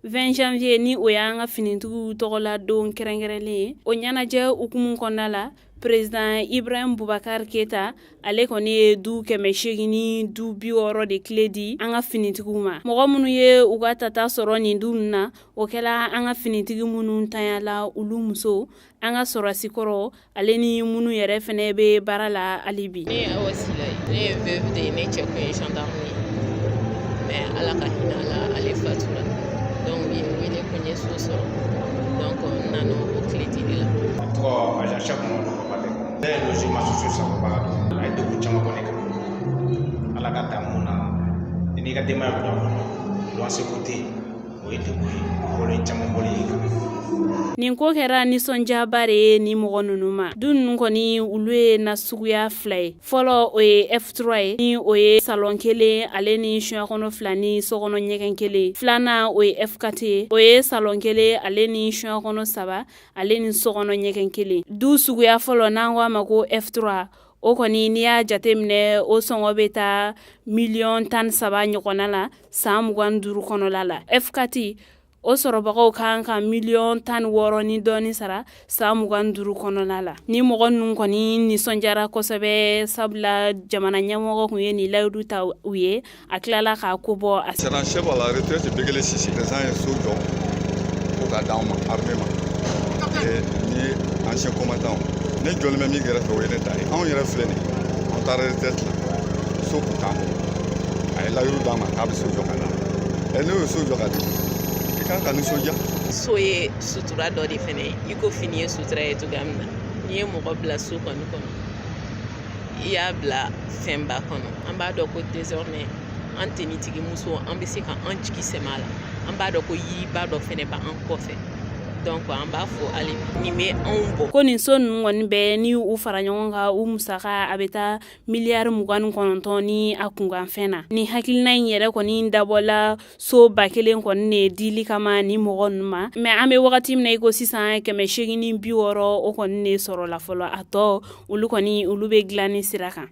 20 janvier ni o y'an ka finitigiw tɔgɔla don kɛrɛnkɛrɛnlen ye. O ɲɛnajɛ hukumu kɔnɔna la, Président Ibrahim Boubacar Keita ale kɔni ye du 800 ni du 60 de tile di an ka finitigiw ma. Mɔgɔ minnu ye u ka tata sɔrɔ nin du ninnu na, o kɛla an ka finitigi minnu tanyala olu muso, an ka sɔrɔsi kɔrɔ ale ni minnu yɛrɛ fɛnɛ bɛ baara la hali bi. Ne Awa Sila ye, ne ye veuve de ye, ne cɛ kun ye gendarme ye, mais Ala ka hinɛ a la, ale fatura. Donc u ye wele ko n ye so sɔrɔ, donc n nana o tile dili la. A tɔgɔ Aja Chaku Mɔdɔ ne ye logement social sababaga don. A ye degun caman bɔ ne kan. Ala ka dan mun na i n'i ka denbaya bɛ ɲɔgɔn kɔnɔ, loyer ko tɛ yen, o ye degun ye, bɔlen caman bɔlen ye kan. Nin ko kɛra nisɔndiyaba de ye ni mɔgɔ ninnu ma. Du ninnu kɔni olu ye nasuguya 2 ye. Fɔlɔ o ye F3 ye, ni o ye salon 1 ale ni suɲɛkɔnɔ 2 ni sokɔnɔ ɲɛgɛn 1. Filanan o ye F4 ye, o ye salon 1 ale ni suɲɛkɔnɔ 3 ale ni sokɔnɔ ɲɛgɛn 1. Du suguya fɔlɔ n'an ko a ma ko F3 o kɔni n'i y'a jateminɛ o sɔngɔ bɛ taa 13 ɲɔgɔnna la san 25 kɔnɔla la. F4 o sɔrɔbagaw kan ka 16 ni dɔɔni sara san 25 kɔnɔna la. Ni mɔgɔ ninnu kɔni nisɔndiyara kosɛbɛ sabula jamana ɲɛmɔgɔ kun ye nin layidu ta u ye, a tilala k'a ko bɔ a sera chef à la retraite Bekele Sisi président ye so jɔ ko ka d'anw ma armée ma ni ancien combattant ne jɔlen bɛ min kɛrɛfɛ o ye ne ta ye. Anw yɛrɛ filɛ nin ye an taara retraite la so kun t'an bolo a ye layidu d'an ma k'a bɛ so jɔ ka na ne y'o so jɔ ka di i kan ka nisɔndiya. So ye sutura dɔ de fɛnɛ ye, i ko fini ye sutura ye cogoya min na. N'i ye mɔgɔ bila so kɔni kɔnɔ, i y'a bila fɛnba kɔnɔ. An b'a dɔn ko désormais an tenitigi muso an bɛ se ka an jigi sɛmɛ a la. An b'a dɔn ko yiriba dɔ fɛnɛ b'an kɔfɛ. Donc an b'a fɔ hali bi nin bɛ anw bɔ. Ko nin so ninnu kɔni bɛɛ ni u fara ɲɔgɔn kan u musaka a bɛ taa miliyari 29 ni a kunkanfɛn na. Ni hakilina in yɛrɛ kɔni dabɔla so 1000 kɔni de dili kama ni mɔgɔ ninnu ma. Mais an bɛ wagati min na i ko sisan 860 o kɔni de sɔrɔla fɔlɔ, a tɔ olu kɔni olu bɛ dilanni sira kan.